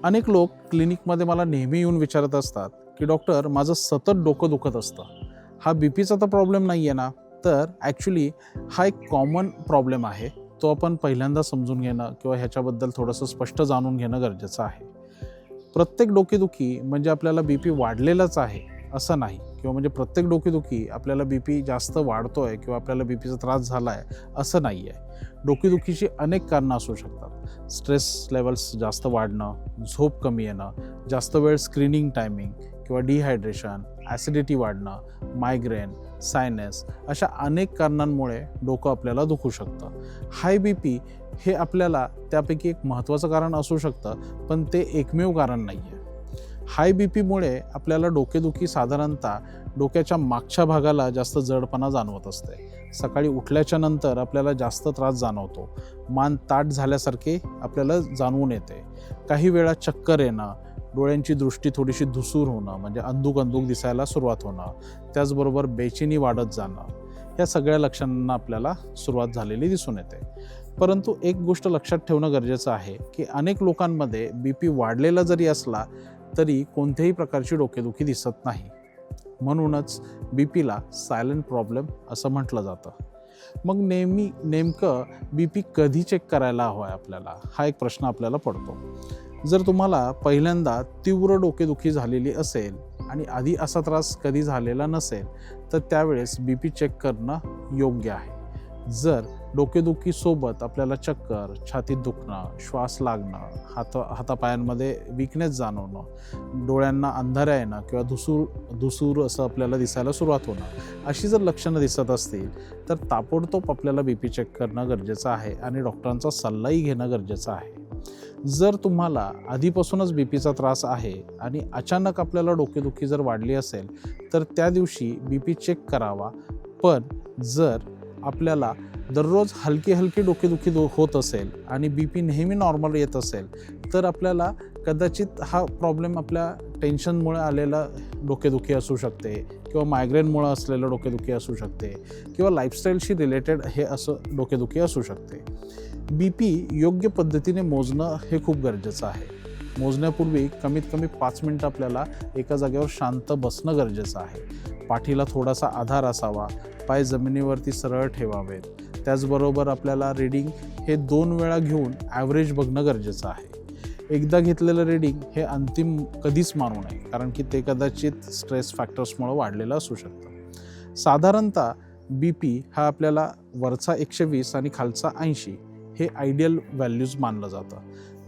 अनेक लोक क्लिनिकमध्ये मला नेहमी येऊन विचारत असतात की डॉक्टर, माझं सतत डोकं दुखत असतं. हा बीपीचा तर प्रॉब्लेम नाही आहे ना? तर ॲक्च्युली हा एक कॉमन प्रॉब्लेम आहे. तो आपण पहिल्यांदा समजून घेणं किंवा ह्याच्याबद्दल थोडंसं स्पष्ट जाणून घेणं गरजेचं आहे. प्रत्येक डोकेदुखी म्हणजे आपल्याला बीपी वाढलेलाच आहे असं नाही, किंवा म्हणजे प्रत्येक डोकेदुखी आपल्याला बीपी जास्त वाढतोय किंवा आपल्याला बीपीचा त्रास झाला आहे असं नाही आहे. डोकेदुखीची अनेक कारणं असू शकतात. स्ट्रेस लेवल्स जास्त वाढणं, झोप कमी येणं, जास्त वेळ स्क्रीनिंग टायमिंग किंवा डिहायड्रेशन, ॲसिडिटी वाढणं, मायग्रेन, सायनस अशा अनेक कारणांमुळे डोकं आपल्याला दुखू शकतं. हाय बी पी हे आपल्याला त्यापैकी एक महत्त्वाचं कारण असू शकतं, पण ते एकमेव कारण नाही आहे. हाय बी पीमुळे आपल्याला डोकेदुखी साधारणतः डोक्याच्या मागच्या भागाला जास्त जडपणा जाणवत असते. सकाळी उठल्याच्या नंतर आपल्याला जास्त त्रास जाणवतो. मान ताठ झाल्यासारखे आपल्याला जाणवून येते. काही वेळा चक्कर येणं, डोळ्यांची दृष्टी थोडीशी धुसूर होणं म्हणजे अंधुक अंधुक दिसायला सुरुवात होणं, त्याचबरोबर बेचैनी वाढत जाणं, या सगळ्या लक्षणांना आपल्याला सुरुवात झालेली दिसून येते. परंतु एक गोष्ट लक्षात ठेवणं गरजेचं आहे की अनेक लोकांमध्ये बी पी वाढलेला जरी असला तरी कोणत्याही प्रकारची डोकेदुखी दिसत नाही. म्हणूनच बी पीला सायलेंट प्रॉब्लेम असं म्हटलं जातं. मग नेमकं बी पी कधी चेक करायला हवं आहे आपल्याला, हा एक प्रश्न आपल्याला पडतो. जर तुम्हाला पहिल्यांदा तीव्र डोकेदुखी झालेली असेल आणि आधी असा त्रास कधी झालेला नसेल तर त्यावेळेस बी पी चेक करणं योग्य आहे. जर डोकेदुखीसोबत आपल्याला चक्कर, छातीत दुखणं, श्वास लागणं, हातापायांमध्ये विकनेस जाणवणं, डोळ्यांना अंधाऱ्या येणं किंवा धुसूर असं आपल्याला दिसायला सुरुवात होणं, अशी जर लक्षणं दिसत असतील तर ताबडतोब आपल्याला बी पी चेक करणं गरजेचं आहे आणि डॉक्टरांचा सल्लाही घेणं गरजेचं आहे. जर तुम्हाला आधीपासूनच बी पीचा त्रास आहे आणि अचानक आपल्याला डोकेदुखी जर वाढली असेल तर त्या दिवशी बी पी चेक करावा. पण जर आपल्याला दररोज हलकी डोकेदुखी होत असेल आणि बी पी नेहमी नॉर्मल येत असेल तर आपल्याला कदाचित हा प्रॉब्लेम आपल्या टेन्शनमुळे आलेला डोकेदुखी असू शकते किंवा मायग्रेनमुळे असलेलं डोकेदुखी असू शकते किंवा लाईफस्टाईलशी रिलेटेड हे असं डोकेदुखी असू शकते. बी पी योग्य पद्धतीने मोजणं हे खूप गरजेचं आहे. मोजण्यापूर्वी कमीत कमी 5 मिनटं आपल्याला एका जागेवर शांत बसणं गरजेचं आहे. पाठीला थोडासा आधार असावा, पाय जमिनीवरती सरळ ठेवावेत. त्याचबरोबर आपल्याला रीडिंग हे 2 वेळा घेऊन ॲव्हरेज बघणं गरजेचं आहे. एकदा घेतलेलं रीडिंग हे अंतिम कधीच मानू नये, कारण की ते कदाचित स्ट्रेस फॅक्टर्समुळे वाढलेलं असू शकतं. साधारणतः बी पी हा आपल्याला वरचा 120 आणि खालचा 80 हे आयडियल व्हॅल्यूज मानलं जातं.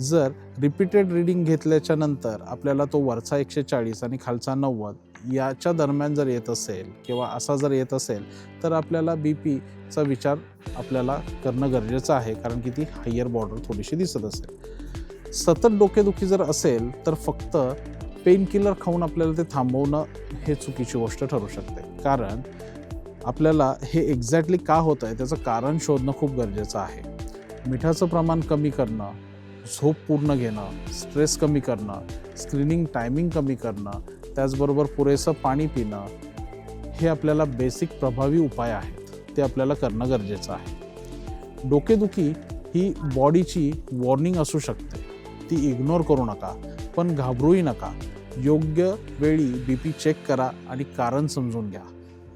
जर रिपीटेड रीडिंग घेतल्याच्या नंतर आपल्याला तो वरचा 140 आणि खालचा 90 याच्या दरम्यान जर येत असेल किंवा असा जर येत असेल तर आपल्याला बी पीचा विचार आपल्याला करणं गरजेचं आहे, कारण की ती हायर बॉर्डर थोडीशी दिसत असेल. सतत डोकेदुखी जर असेल तर फक्त पेन किलर खाऊन आपल्याला ते थांबवणं हे चुकीची गोष्ट ठरू शकते, कारण आपल्याला हे एक्झॅक्टली का होतं आहे त्याचं कारण शोधणं खूप गरजेचं आहे. मिठाचं प्रमाण कमी करणं, झोप पूर्ण घेणं, स्ट्रेस कमी करणं, स्क्रीनिंग टायमिंग कमी करणं, त्याचबरोबर पुरेसं पाणी पिणं हे आपल्याला बेसिक प्रभावी उपाय आहेत, ते आपल्याला करणं गरजेचं आहे. डोकेदुखी ही बॉडीची वॉर्निंग असू शकते, ती इग्नोर करू नका, पण घाबरूही नका. योग्य वेळी बी पी चेक करा आणि कारण समजून घ्या.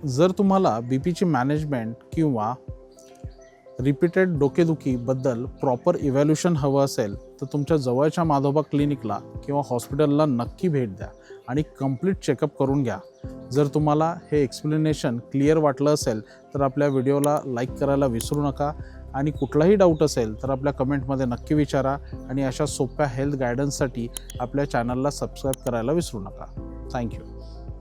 जर तुम्हाला बी पीची मॅनेजमेंट किंवा रिपीटेड डोकेदुखीबद्दल प्रॉपर इव्हॅल्युएशन हवं असेल तर तुमच्या जवळच्या माधोबा क्लिनिकला किंवा हॉस्पिटलला नक्की भेट द्या आणि कंप्लीट चेकअप करून घ्या. जर तुम्हाला हे एक्सप्लेनेशन क्लिअर वाटलं असेल तर आपल्या व्हिडिओला लाईक करायला विसरू नका आणि कुठलाही डाऊट असेल तर आपल्या कमेंटमध्ये नक्की विचारा आणि अशा सोप्या हेल्थ गायडन्ससाठी आपल्या चॅनलला सबस्क्राईब करायला विसरू नका. थँक्यू.